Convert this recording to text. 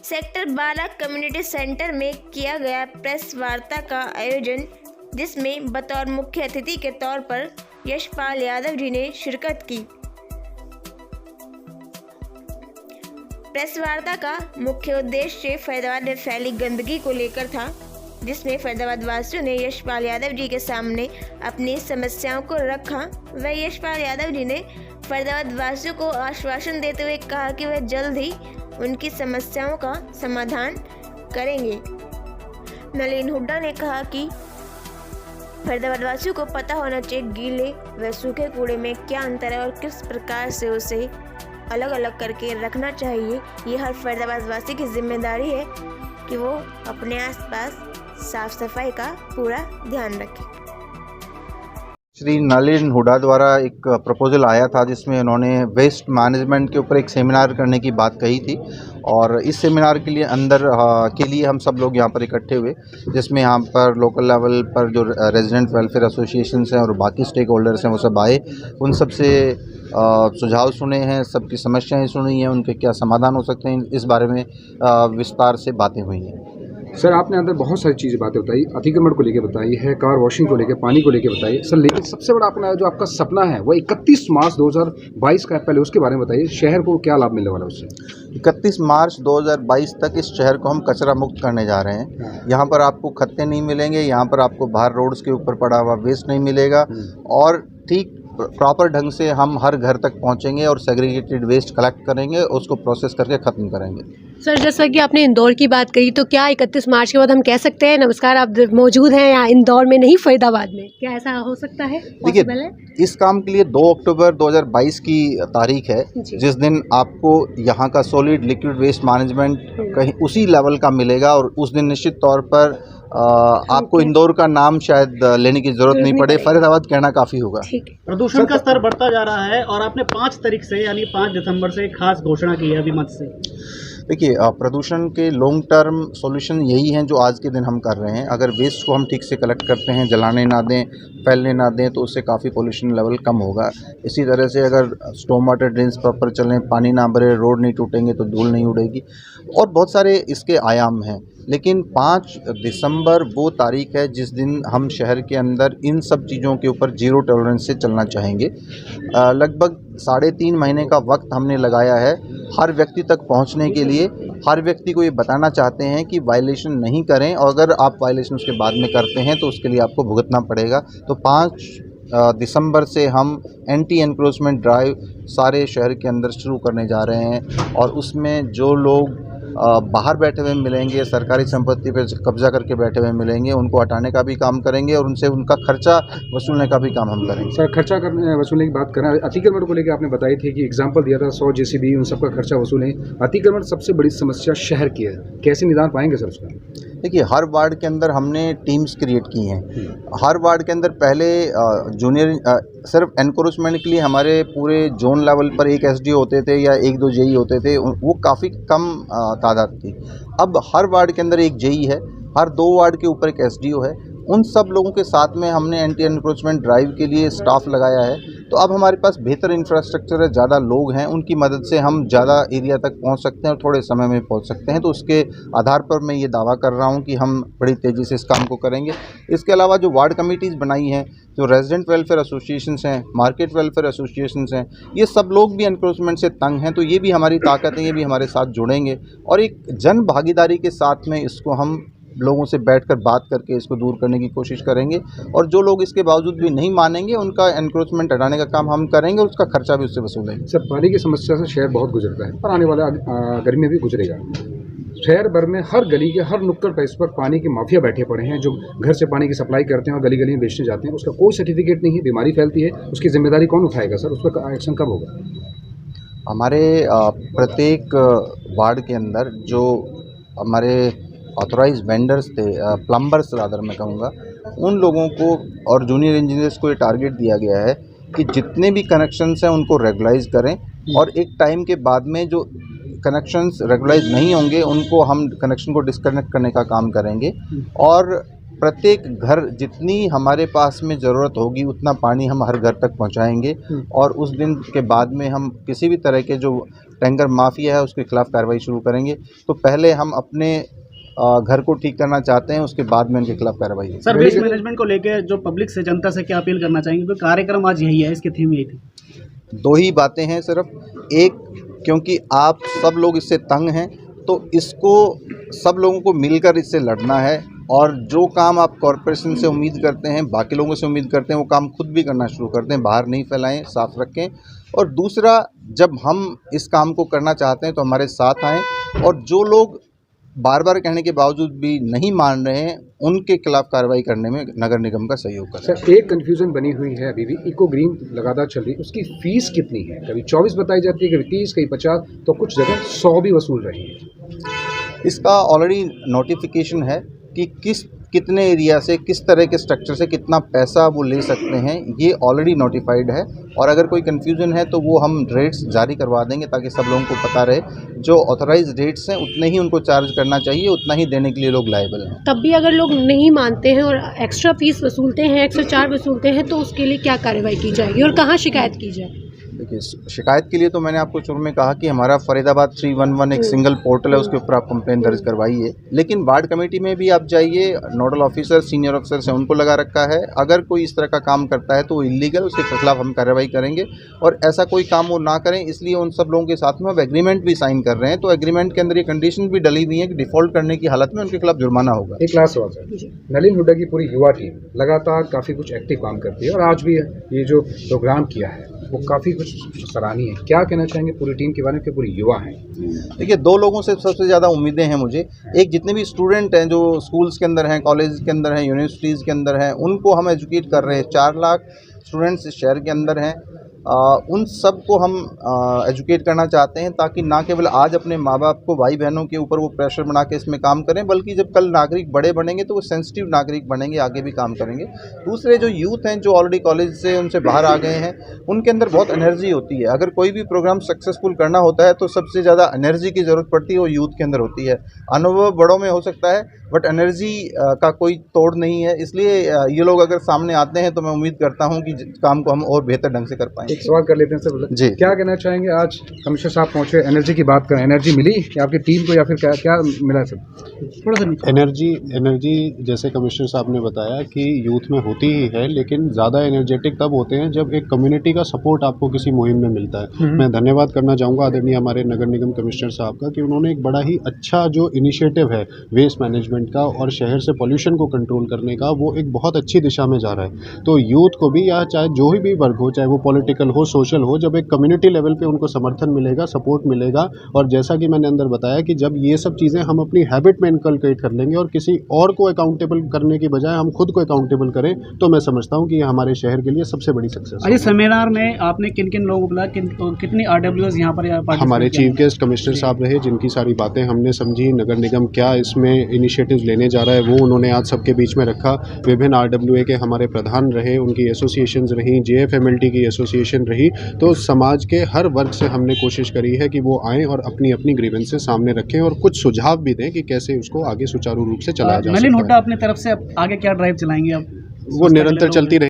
Sector 12 community centre में किया गया प्रेस वार्ता का आयोजन, जिसमें बतौर मुख्य अतिथि के तौर पर यशपाल यादव जी ने शिरकत की। प्रेस वार्ता का मुख्य उद्देश्य फरीदाबाद में फैली गंदगी को लेकर था, जिसमें फरीदाबाद वासियों ने यशपाल यादव जी के सामने अपनी समस्याओं को रखा। वह यशपाल यादव जी ने फरीदाबाद वासियों को आश्वासन देते हुए कहा कि वह जल्द ही उनकी समस्याओं का समाधान करेंगे। नलिन हुड्डा ने कहा कि फरीदाबाद वासियों को पता होना चाहिए गीले व सूखे कूड़े में क्या अंतर है और किस प्रकार से उसे अलग अलग करके रखना चाहिए। ये हर फरीदाबाद वासी की जिम्मेदारी है कि वो अपने आसपास साफ सफाई का पूरा ध्यान रखें। श्री नलिन हुड्डा द्वारा एक प्रपोजल आया था, जिसमें उन्होंने वेस्ट मैनेजमेंट के ऊपर एक सेमिनार करने की बात कही थी, और इस सेमिनार के लिए हम सब लोग यहाँ पर इकट्ठे हुए, जिसमें यहाँ पर लोकल लेवल पर जो रेजिडेंट वेलफेयर एसोसिएशंस हैं और बाकी स्टेक होल्डर्स हैं वो सब आए। उन सब से सुझाव सुने हैं, सबकी समस्याएं सुनी हैं, उनके क्या समाधान हो सकते हैं, इस बारे में विस्तार से बातें हुई हैं। सर, आपने अंदर बहुत सारी चीज़ें बातें बताई, अतिक्रमण को लेकर बताई है, कार वॉशिंग को लेकर, पानी को लेकर बताइए सर, लेकिन सबसे बड़ा अपना जो आपका सपना है वो 31 मार्च 2022 का, पहले उसके बारे में बताइए। शहर को क्या लाभ मिलने वाला है उससे? 31 मार्च 2022 तक इस शहर को हम कचरा मुक्त करने जा रहे हैं। यहाँ पर आपको खत्ते नहीं मिलेंगे, यहाँ पर आपको बाहर रोड्स के ऊपर पड़ा हुआ वेस्ट नहीं मिलेगा, और ठीक प्रॉपर ढंग से हम हर घर तक पहुँचेंगे और सेग्रीगेटेड वेस्ट कलेक्ट करेंगे, उसको प्रोसेस करके ख़त्म करेंगे। सर, जैसा कि आपने इंदौर की बात कही, तो क्या 31 मार्च के बाद हम कह सकते हैं नमस्कार आप मौजूद हैं यहाँ इंदौर में, नहीं फरीदाबाद में? क्या ऐसा हो सकता है? देखिए, इस काम के लिए 2 अक्टूबर 2022 की तारीख है, जिस दिन आपको यहाँ का सॉलिड लिक्विड वेस्ट मैनेजमेंट कहीं उसी लेवल का मिलेगा, और उस दिन निश्चित तौर पर आपको इंदौर का नाम शायद लेने की जरूरत नहीं पड़े, फरीदाबाद कहना काफ़ी होगा। प्रदूषण का स्तर बढ़ता जा रहा है, और आपने 5 तारीख से यानी 5 दिसंबर से खास घोषणा की है अभिमत से। देखिए, प्रदूषण के लॉन्ग टर्म सॉल्यूशन यही हैं जो आज के दिन हम कर रहे हैं। अगर वेस्ट को हम ठीक से कलेक्ट करते हैं, जलाने ना दें, फैलने ना दें, तो उससे काफ़ी पोल्यूशन लेवल कम होगा। इसी तरह से अगर स्टॉर्म वाटर ड्रेन्स प्रॉपर चलें, पानी ना भरे, रोड नहीं टूटेंगे तो धूल नहीं उड़ेगी, और बहुत सारे इसके आयाम हैं। लेकिन 5 दिसंबर वो तारीख है जिस दिन हम शहर के अंदर इन सब चीज़ों के ऊपर जीरो टॉलरेंस से चलना चाहेंगे। लगभग 3.5 महीने का वक्त हमने लगाया है हर व्यक्ति तक पहुंचने के लिए। हर व्यक्ति को ये बताना चाहते हैं कि वायलेशन नहीं करें, और अगर आप वायलेशन उसके बाद में करते हैं तो उसके लिए आपको भुगतना पड़ेगा। तो 5 दिसंबर से हम एंटी एनक्रोचमेंट ड्राइव सारे शहर के अंदर शुरू करने जा रहे हैं, और उसमें जो लोग बाहर बैठे हुए मिलेंगे, सरकारी संपत्ति पर कब्जा करके बैठे हुए मिलेंगे, उनको हटाने का भी काम करेंगे, और उनसे उनका खर्चा वसूलने का भी काम हम करेंगे। सर, खर्चा वसूलने की बात करें, अतिक्रमण को लेकर आपने बताई थी कि एग्जाम्पल दिया था 100 JCB, उन सबका खर्चा वसूलें। अतिक्रमण सबसे बड़ी समस्या शहर की है, कैसे निदान पाएंगे सर उसका? देखिए, हर वार्ड के अंदर हमने टीम्स क्रिएट की हैं। हर वार्ड के अंदर पहले जूनियर सिर्फ एनक्रोचमेंट के लिए हमारे पूरे जोन लेवल पर 1 SDO होते थे या 1-2 JE होते थे, वो काफ़ी कम तादाद थी। अब हर वार्ड के अंदर 1 JE है, हर 2 वार्ड के ऊपर 1 SDO है। उन सब लोगों के साथ में हमने एंटी एनक्रोचमेंट ड्राइव के लिए स्टाफ लगाया है। तो अब हमारे पास बेहतर इंफ्रास्ट्रक्चर है, ज़्यादा लोग हैं, उनकी मदद से हम ज़्यादा एरिया तक पहुंच सकते हैं और थोड़े समय में पहुंच सकते हैं। तो उसके आधार पर मैं ये दावा कर रहा हूं कि हम बड़ी तेज़ी से इस काम को करेंगे। इसके अलावा जो वार्ड कमेटीज़ बनाई हैं, जो रेजिडेंट वेलफेयर एसोसिएशंस हैं, मार्केट वेलफेयर एसोसिएशंस हैं, ये सब लोग भी एनक्रोचमेंट से तंग हैं। तो ये भी हमारी ताकत है, ये भी हमारे साथ जुड़ेंगे, और एक जन भागीदारी के साथ में इसको हम लोगों से बैठकर बात करके इसको दूर करने की कोशिश करेंगे। और जो लोग इसके बावजूद भी नहीं मानेंगे, उनका एनक्रोचमेंट हटाने का काम हम करेंगे, और उसका खर्चा भी उससे वसूलेंगे। सर, पानी की समस्या से शहर बहुत गुजरता है, और आने वाला गर्मी में भी गुजरेगा। शहर भर में हर गली के हर नुक्कड़ पर इस पर पानी के माफिया बैठे पड़े हैं, जो घर से पानी की सप्लाई करते हैं और गली गली में बेचने जाते हैं। उसका कोई सर्टिफिकेट नहीं है, बीमारी फैलती है, उसकी जिम्मेदारी कौन उठाएगा सर? उस पर एक्शन कब होगा? हमारे प्रत्येक वार्ड के अंदर जो हमारे ऑथोराइज वेंडर्स थे, प्लम्बर्स रादर मैं कहूँगा, उन लोगों को और जूनियर इंजीनियर्स को ये टारगेट दिया गया है कि जितने भी कनेक्शंस हैं उनको रेगुलाइज करें, और एक टाइम के बाद में जो कनेक्शंस रेगुलाइज नहीं होंगे उनको हम कनेक्शन को डिस्कनेक्ट करने का काम करेंगे। और प्रत्येक घर जितनी हमारे पास में ज़रूरत होगी उतना पानी हम हर घर तक पहुंचाएंगे और उस दिन के बाद में हम किसी भी तरह के जो टैंकर माफिया है उसके खिलाफ कार्रवाई शुरू करेंगे। तो पहले हम अपने घर को ठीक करना चाहते हैं, उसके बाद में उनके खिलाफ कार्रवाई होगी। सर, वेस्ट मैनेजमेंट को लेकर जो पब्लिक से, जनता से क्या अपील करना चाहेंगे? क्योंकि कार्यक्रम आज यही है, इसकी थीम यही थी। दो ही बातें हैं सिर्फ। एक, क्योंकि आप सब लोग इससे तंग हैं तो इसको सब लोगों को मिलकर इससे लड़ना है और जो काम आप कॉरपोरेशन से उम्मीद करते हैं, बाकी लोगों से उम्मीद करते हैं, वो काम खुद भी करना शुरू कर दें, बाहर नहीं फैलाएं, साफ रखें। और दूसरा, जब हम इस काम को करना चाहते हैं तो हमारे साथ आएँ और जो लोग बार बार कहने के बावजूद भी नहीं मान रहे हैं उनके खिलाफ कार्रवाई करने में नगर निगम का सहयोग करें। सर, एक कंफ्यूजन बनी हुई है अभी भी, इको ग्रीन लगातार चल रही है, उसकी फीस कितनी है? कभी 24 बताई जाती है, कभी 30, कभी 50, तो कुछ जगह 100 भी वसूल रही है। इसका ऑलरेडी नोटिफिकेशन है कि कितने एरिया से, किस तरह के स्ट्रक्चर से कितना पैसा वो ले सकते हैं, ये ऑलरेडी नोटिफाइड है। और अगर कोई कन्फ्यूज़न है तो वो हम रेट्स जारी करवा देंगे ताकि सब लोगों को पता रहे। जो ऑथराइज रेट्स हैं उतने ही उनको चार्ज करना चाहिए, उतना ही देने के लिए लोग लायबल हैं। तब भी अगर लोग नहीं मानते हैं और एक्स्ट्रा फीस वसूलते हैं, एक्स्ट्रा चार्ज वसूलते हैं, तो उसके लिए क्या कार्रवाई की जाएगी और कहाँ शिकायत की जाए? देखिए, शिकायत के लिए तो मैंने आपको शुरू में कहा कि हमारा फरीदाबाद 311 एक सिंगल पोर्टल है, उसके ऊपर आप कंप्लेंट दर्ज करवाइए। लेकिन वार्ड कमेटी में भी आप जाइए, नोडल ऑफिसर, सीनियर ऑफिसर से उनको लगा रखा है। अगर कोई इस तरह का काम करता है तो वो इलीगल, उसके खिलाफ हम कार्रवाई करेंगे और ऐसा कोई काम वो ना करें। इसलिए उन सब लोगों के साथ में अब एग्रीमेंट भी साइन कर रहे हैं, तो एग्रीमेंट के अंदर ये कंडीशन भी डली हुई है कि डिफॉल्ट करने की हालत में उनके खिलाफ जुर्माना होगा। एक लास्ट सवाल सर, नलिन हुड्डा की पूरी युवा टीम लगातार काफ़ी कुछ एक्टिव काम करती है और आज भी ये जो प्रोग्राम किया है वो काफ़ी कुछ सराहनीय है। क्या कहना चाहेंगे पूरी टीम के बारे में, पूरी युवा हैं? देखिए, दो लोगों से सबसे ज़्यादा उम्मीदें हैं मुझे। एक, जितने भी स्टूडेंट हैं जो स्कूल्स के अंदर हैं, कॉलेज के अंदर हैं, यूनिवर्सिटीज़ के अंदर हैं, उनको हम एजुकेट कर रहे हैं। 4 लाख स्टूडेंट्स इस शहर के अंदर हैं। उन सब को हम एजुकेट करना चाहते हैं ताकि ना केवल आज अपने माँ बाप को, भाई बहनों के ऊपर वो प्रेशर बना के इसमें काम करें, बल्कि जब कल नागरिक बड़े बनेंगे तो वो सेंसिटिव नागरिक बनेंगे, आगे भी काम करेंगे। दूसरे, जो यूथ हैं जो ऑलरेडी कॉलेज से उनसे बाहर आ गए हैं, उनके अंदर बहुत एनर्जी होती है। अगर कोई भी प्रोग्राम सक्सेसफुल करना होता है तो सबसे ज़्यादा एनर्जी की ज़रूरत पड़ती है, वो यूथ के अंदर होती है। अनुभव बड़ों में हो सकता है बट एनर्जी का कोई तोड़ नहीं है। इसलिए ये लोग अगर सामने आते हैं तो मैं उम्मीद करता हूँ कि काम को हम और बेहतर ढंग से कर पाएंगे। एक सवाल कर लेते हैं सर जी, क्या कहना चाहेंगे? आज कमिश्नर साहब पहुंचे, एनर्जी की बात करें, एनर्जी मिली क्या आपकी टीम को या फिर क्या मिला सर? थोड़ा सा एनर्जी जैसे कमिश्नर साहब ने बताया कि यूथ में होती ही है, लेकिन ज़्यादा एनर्जेटिक तब होते हैं जब एक कम्युनिटी का सपोर्ट आपको किसी मुहिम में मिलता है। मैं धन्यवाद करना चाहूँगा आदरणीय हमारे नगर निगम कमिश्नर साहब का कि उन्होंने एक बड़ा ही अच्छा जो इनिशिएटिव है वेस्ट मैनेजमेंट का और शहर से पॉल्यूशन को कंट्रोल करने का, वो एक बहुत अच्छी दिशा में जा रहा है। तो यूथ को भी, या चाहे जो भी वर्ग हो, चाहे वो पॉलिटिकल हो, सोशल हो, जब एक कम्युनिटी लेवल पे उनको समर्थन मिलेगा, सपोर्ट मिलेगा, और जैसा कि मैंने अंदर बताया कि जब ये सब चीज़ें हम अपनी हैबिट में इनकलकेट कर लेंगे और किसी और को अकाउंटेबल करने की बजाय हम खुद को अकाउंटेबल करें, तो मैं समझता हूँ कि ये हमारे शहर के लिए सबसे बड़ी सक्सेस है। आज सेमिनार में आपने किन किन लोगों को बुलाया, कितनी RWS यहाँ पर? हमारे चीफ गेस्ट कमिश्नर साहब रहे, जिनकी सारी बातें हमने समझी, नगर निगम क्या इसमें इनिशिएटिव्स लेने जा रहा है वो उन्होंने आज सबके बीच में रखा। विभिन्न RWA के हमारे प्रधान रहे, उनकी एसोसिएशंस रहीं, JFMLT की एसोसिएशन रही। तो समाज के हर वर्ग से हमने कोशिश करी है कि वो आएँ और अपनी अपनी ग्रीवेंसेस सामने रखें और कुछ सुझाव भी दें कि कैसे उसको आगे सुचारू रूप से चलाया जा सकता है। नलिन हुड्डा अपनी तरफ से आगे क्या ड्राइव चलाएंगे अब? वो निरंतर चलती रहे।